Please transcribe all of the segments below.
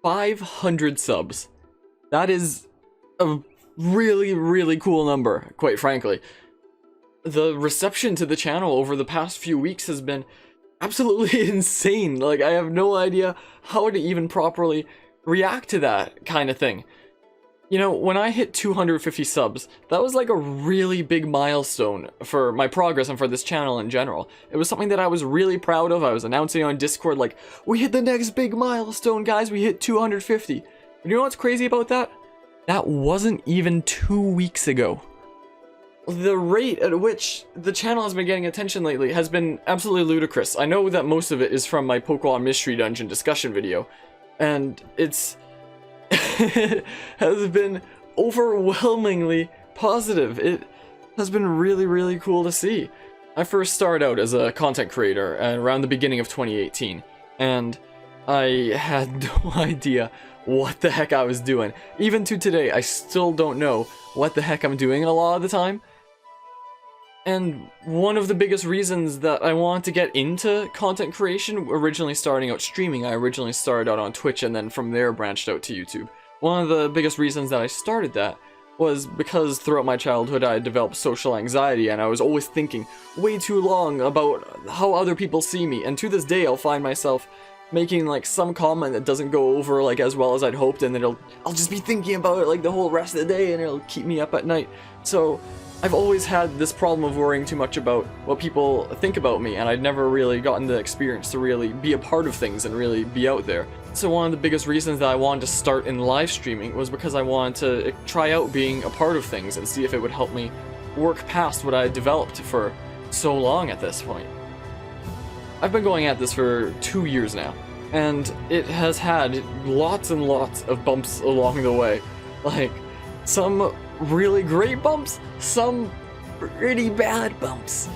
500 subs. That is a really, really cool number, quite frankly. The reception to the channel over the past few weeks has been absolutely insane. Like, I have no idea how to even properly react to that kind of thing. You know, when I hit 250 subs, that was like a really big milestone for my progress and for this channel in general. It was something that I was really proud of. I was announcing on Discord, like, we hit the next big milestone, guys, we hit 250. But you know what's crazy about that? That wasn't even 2 weeks ago. The rate at which the channel has been getting attention lately has been absolutely ludicrous. I know that most of it is from my Pokemon Mystery Dungeon discussion video, and it's has been overwhelmingly positive. It has been really, really cool to see. I first started out as a content creator around the beginning of 2018, and I had no idea what the heck I was doing. Even to today, I still don't know what the heck I'm doing a lot of the time. And one of the biggest reasons that I wanted to get into content creation, originally starting out streaming, I originally started out on Twitch and then from there branched out to YouTube. One of the biggest reasons that I started that was because throughout my childhood I developed social anxiety and I was always thinking way too long about how other people see me, and to this day I'll find myself making like some comment that doesn't go over like as well as I'd hoped, and then I'll just be thinking about it like the whole rest of the day and it'll keep me up at night. So I've always had this problem of worrying too much about what people think about me, and I'd never really gotten the experience to really be a part of things and really be out there. So one of the biggest reasons that I wanted to start in live streaming was because I wanted to try out being a part of things and see if it would help me work past what I had developed for so long at this point. I've been going at this for 2 years now, and it has had lots and lots of bumps along the way. Like, some really great bumps, some pretty bad bumps.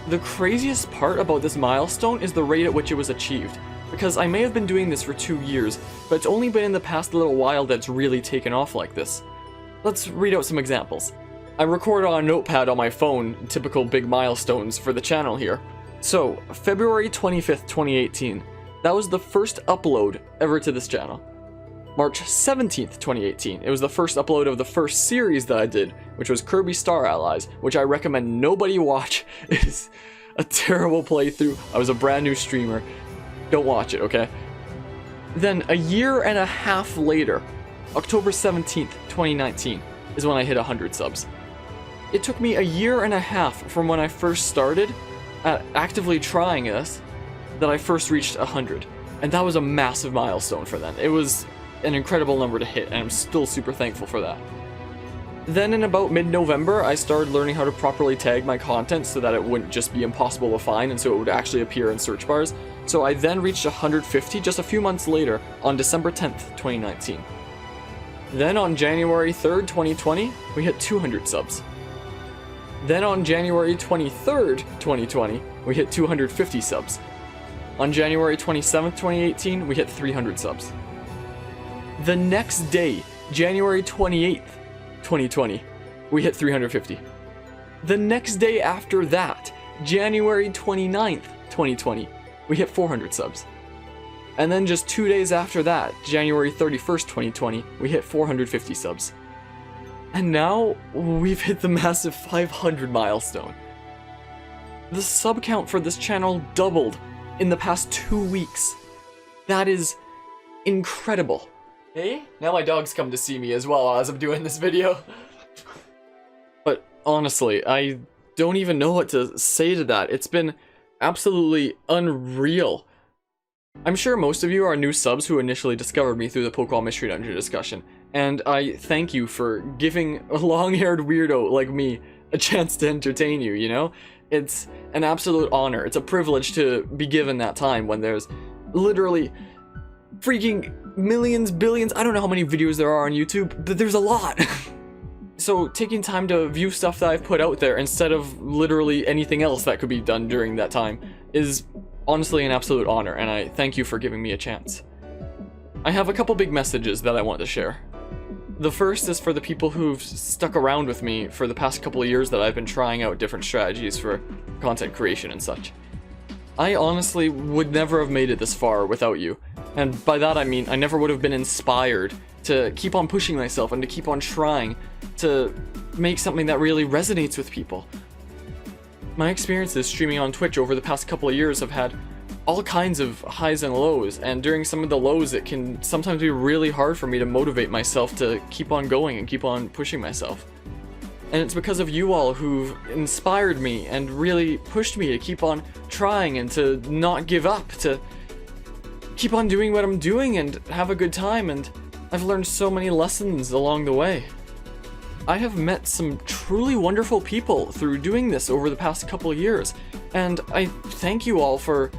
The craziest part about this milestone is the rate at which it was achieved, because I may have been doing this for 2 years, but it's only been in the past little while that's really taken off like this. Let's read out some examples. I record on a notepad on my phone typical big milestones for the channel here. So, February 25th, 2018, that was the first upload ever to this channel. March 17th, 2018, it was the first upload of the first series that I did, which was Kirby Star Allies, which I recommend nobody watch. It is a terrible playthrough. I was a brand new streamer. Don't watch it, okay? Then a year and a half later, October 17th, 2019, is when I hit 100 subs. It took me a year and a half from when I first started at actively trying this that I first reached 100. And that was a massive milestone for them. It was an incredible number to hit, and I'm still super thankful for that. Then in about mid-November, I started learning how to properly tag my content so that it wouldn't just be impossible to find and so it would actually appear in search bars. So I then reached 150 just a few months later on December 10th, 2019. Then on January 3rd, 2020, we hit 200 subs. Then on January 23rd, 2020, we hit 250 subs. On January 27th, 2018, we hit 300 subs. The next day, January 28th, 2020, we hit 350. The next day after that, January 29th, 2020, we hit 400 subs. And then just 2 days after that, January 31st, 2020, we hit 450 subs. And now, we've hit the massive 500 milestone. The sub count for this channel doubled in the past 2 weeks. That is incredible. Hey, now my dog's come to see me as well as I'm doing this video. But honestly, I don't even know what to say to that. It's been absolutely unreal. I'm sure most of you are new subs who initially discovered me through the Pokemon Mystery Dungeon discussion, and I thank you for giving a long-haired weirdo like me a chance to entertain you, you know? It's an absolute honor. It's a privilege to be given that time when there's literally freaking millions, billions, I don't know how many videos there are on YouTube, but there's a lot. So taking time to view stuff that I've put out there instead of literally anything else that could be done during that time is honestly an absolute honor, and I thank you for giving me a chance. I have a couple big messages that I want to share. The first is for the people who've stuck around with me for the past couple of years that I've been trying out different strategies for content creation and such. I honestly would never have made it this far without you. And by that I mean I never would have been inspired to keep on pushing myself and to keep on trying to make something that really resonates with people. My experiences streaming on Twitch over the past couple of years have had all kinds of highs and lows, and during some of the lows it can sometimes be really hard for me to motivate myself to keep on going and keep on pushing myself. And it's because of you all who've inspired me and really pushed me to keep on trying and to not give up, to keep on doing what I'm doing and have a good time, and I've learned so many lessons along the way. I have met some truly wonderful people through doing this over the past couple of years, and I thank you all for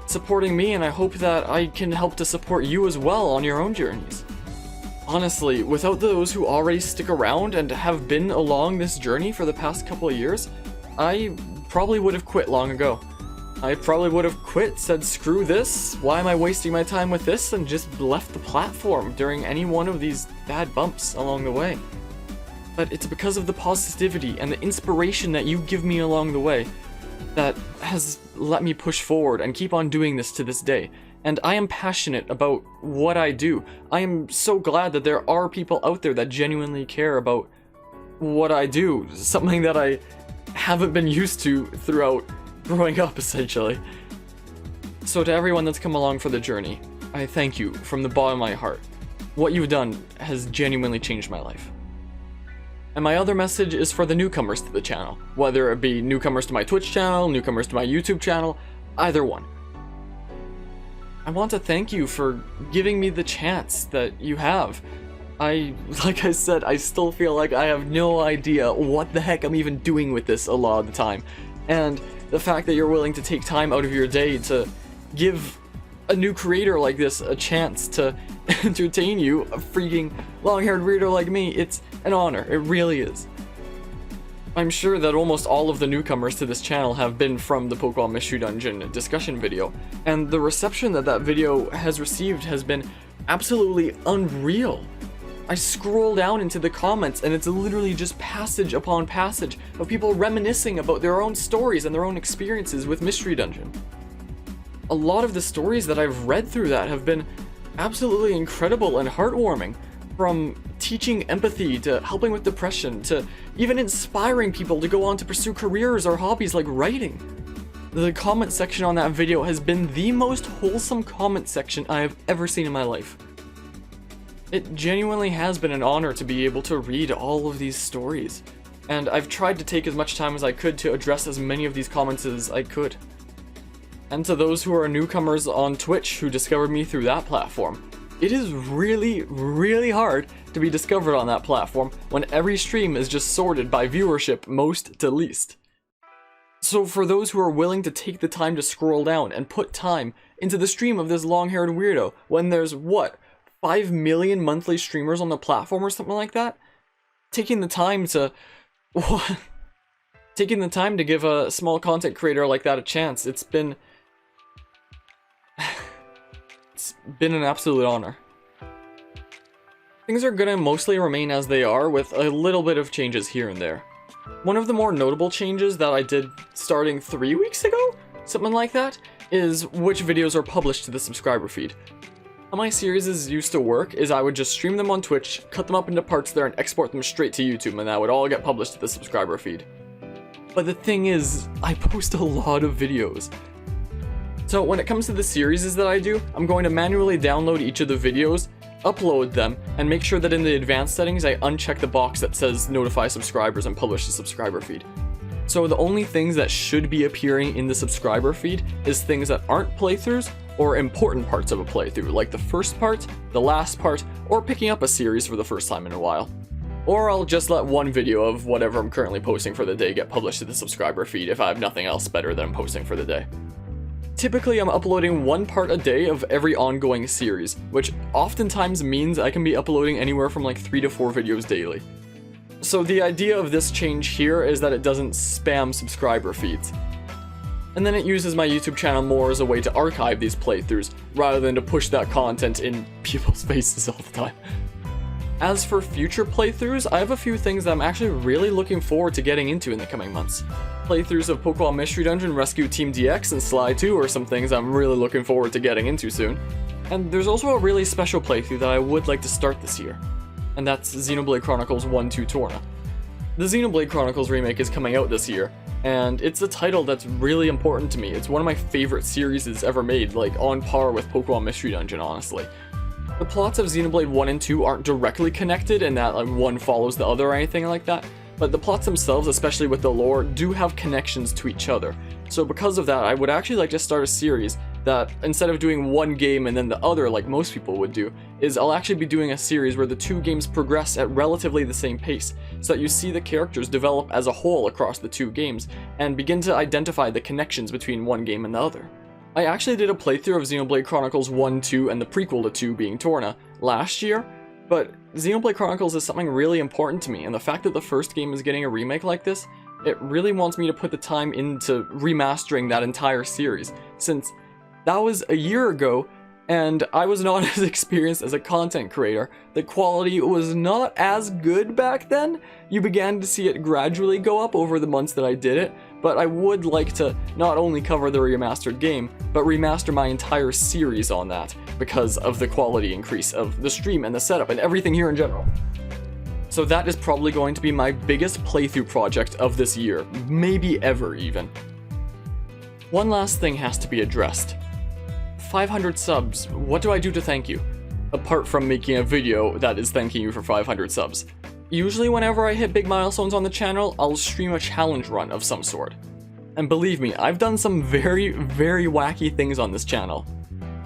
supporting me, and I hope that I can help to support you as well on your own journeys. Honestly, without those who already stick around and have been along this journey for the past couple of years, I probably would have quit long ago. I probably would have quit, said screw this, why am I wasting my time with this, and just left the platform during any one of these bad bumps along the way. But it's because of the positivity and the inspiration that you give me along the way that has let me push forward and keep on doing this to this day. And I am passionate about what I do. I am so glad that there are people out there that genuinely care about what I do, something that I haven't been used to throughout growing up, essentially. So to everyone that's come along for the journey, I thank you from the bottom of my heart. What you've done has genuinely changed my life. And my other message is for the newcomers to the channel, whether it be newcomers to my Twitch channel, newcomers to my YouTube channel, either one. I want to thank you for giving me the chance that you have. Like I said, I still feel like I have no idea what the heck I'm even doing with this a lot of the time. And the fact that you're willing to take time out of your day to give a new creator like this a chance to entertain you, a freaking long-haired weirdo like me, it's an honor. It really is. I'm sure that almost all of the newcomers to this channel have been from the Pokemon Mystery Dungeon discussion video, and the reception that that video has received has been absolutely unreal. I scroll down into the comments and it's literally just passage upon passage of people reminiscing about their own stories and their own experiences with Mystery Dungeon. A lot of the stories that I've read through that have been absolutely incredible and heartwarming, from teaching empathy to helping with depression to even inspiring people to go on to pursue careers or hobbies like writing. The comment section on that video has been the most wholesome comment section I have ever seen in my life. It genuinely has been an honor to be able to read all of these stories, and I've tried to take as much time as I could to address as many of these comments as I could. And to those who are newcomers on Twitch who discovered me through that platform, it is really, really hard to be discovered on that platform when every stream is just sorted by viewership most to least. So for those who are willing to take the time to scroll down and put time into the stream of this long-haired weirdo when there's, what, 5 million monthly streamers on the platform or something like that? Taking the time to give a small content creator like that a chance, it's been an absolute honor. Things are gonna mostly remain as they are, with a little bit of changes here and there. One of the more notable changes that I did starting 3 weeks ago, something like that, is which videos are published to the subscriber feed. How my series used to work is I would just stream them on Twitch, cut them up into parts there, and export them straight to YouTube, and that would all get published to the subscriber feed. But the thing is, I post a lot of videos. So when it comes to the series that I do, I'm going to manually download each of the videos, upload them, and make sure that in the advanced settings I uncheck the box that says notify subscribers and publish the subscriber feed. So the only things that should be appearing in the subscriber feed is things that aren't playthroughs or important parts of a playthrough, like the first part, the last part, or picking up a series for the first time in a while. Or I'll just let one video of whatever I'm currently posting for the day get published to the subscriber feed if I have nothing else better than I'm posting for the day. Typically, I'm uploading one part a day of every ongoing series, which oftentimes means I can be uploading anywhere from like 3 to 4 videos daily. So the idea of this change here is that it doesn't spam subscriber feeds. And then it uses my YouTube channel more as a way to archive these playthroughs, rather than to push that content in people's faces all the time. As for future playthroughs, I have a few things that I'm actually really looking forward to getting into in the coming months. Playthroughs of Pokemon Mystery Dungeon, Rescue Team DX, and Sly 2 are some things I'm really looking forward to getting into soon. And there's also a really special playthrough that I would like to start this year, and that's Xenoblade Chronicles 1-2 Torna. The Xenoblade Chronicles remake is coming out this year, and it's a title that's really important to me. It's one of my favorite series ever made, like on par with Pokemon Mystery Dungeon, honestly. The plots of Xenoblade 1 and 2 aren't directly connected in that like one follows the other or anything like that, but the plots themselves, especially with the lore, do have connections to each other. So because of that, I would actually like to start a series that, instead of doing one game and then the other like most people would do, is I'll actually be doing a series where the two games progress at relatively the same pace, so that you see the characters develop as a whole across the two games, and begin to identify the connections between one game and the other. I actually did a playthrough of Xenoblade Chronicles 1, 2, and the prequel to 2 being Torna last year, but Xenoblade Chronicles is something really important to me, and the fact that the first game is getting a remake like this, it really wants me to put the time into remastering that entire series, since that was a year ago, and I was not as experienced as a content creator. The quality was not as good back then. You began to see it gradually go up over the months that I did it, but I would like to not only cover the remastered game, but remaster my entire series on that, because of the quality increase of the stream and the setup and everything here in general. So that is probably going to be my biggest playthrough project of this year, maybe ever even. One last thing has to be addressed. 500 subs, what do I do to thank you? Apart from making a video that is thanking you for 500 subs. Usually whenever I hit big milestones on the channel, I'll stream a challenge run of some sort. And believe me, I've done some very, very wacky things on this channel.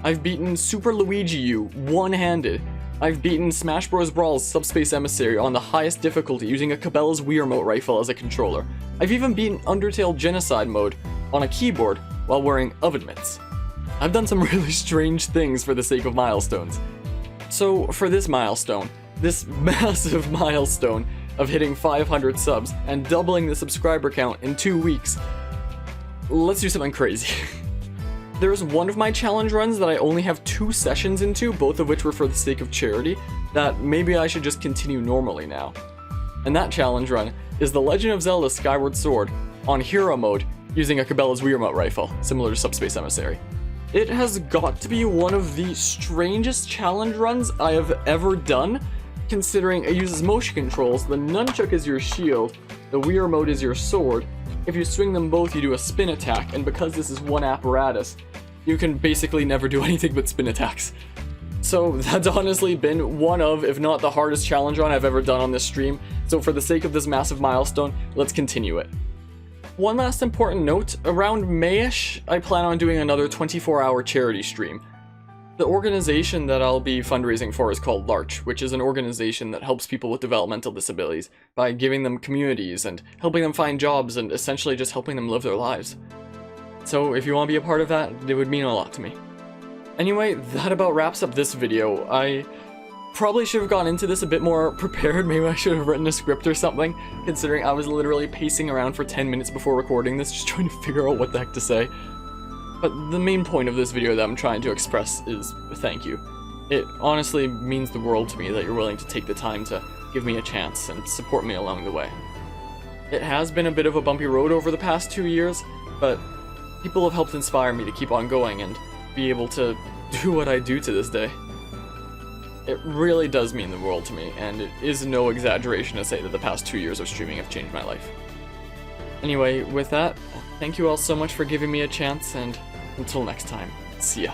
I've beaten Super Luigi U one-handed. I've beaten Smash Bros. Brawl's Subspace Emissary on the highest difficulty using a Cabela's Wii Remote rifle as a controller. I've even beaten Undertale Genocide mode on a keyboard while wearing oven mitts. I've done some really strange things for the sake of milestones. So for this milestone, this massive milestone of hitting 500 subs and doubling the subscriber count in 2 weeks, let's do something crazy. There's one of my challenge runs that I only have 2 sessions into, both of which were for the sake of charity, that maybe I should just continue normally now. And that challenge run is The Legend of Zelda Skyward Sword on hero mode using a Cabela's Wii Remote rifle, similar to Subspace Emissary. It has got to be one of the strangest challenge runs I have ever done, considering it uses motion controls. The nunchuck is your shield, the Wii Remote is your sword. If you swing them both, you do a spin attack, and because this is one apparatus, you can basically never do anything but spin attacks. So that's honestly been one of, if not the hardest challenge run I've ever done on this stream, so for the sake of this massive milestone, let's continue it. One last important note, around May-ish, I plan on doing another 24-hour charity stream. The organization that I'll be fundraising for is called Larch, which is an organization that helps people with developmental disabilities by giving them communities and helping them find jobs and essentially just helping them live their lives. So if you want to be a part of that, it would mean a lot to me. Anyway, that about wraps up this video. I probably should have gone into this a bit more prepared. Maybe I should have written a script or something, considering I was literally pacing around for 10 minutes before recording this, just trying to figure out what the heck to say. But the main point of this video that I'm trying to express is thank you. It honestly means the world to me that you're willing to take the time to give me a chance and support me along the way. It has been a bit of a bumpy road over the past 2 years, but people have helped inspire me to keep on going and be able to do what I do to this day. It really does mean the world to me, and it is no exaggeration to say that the past 2 years of streaming have changed my life. Anyway, with that, thank you all so much for giving me a chance, and until next time, see ya.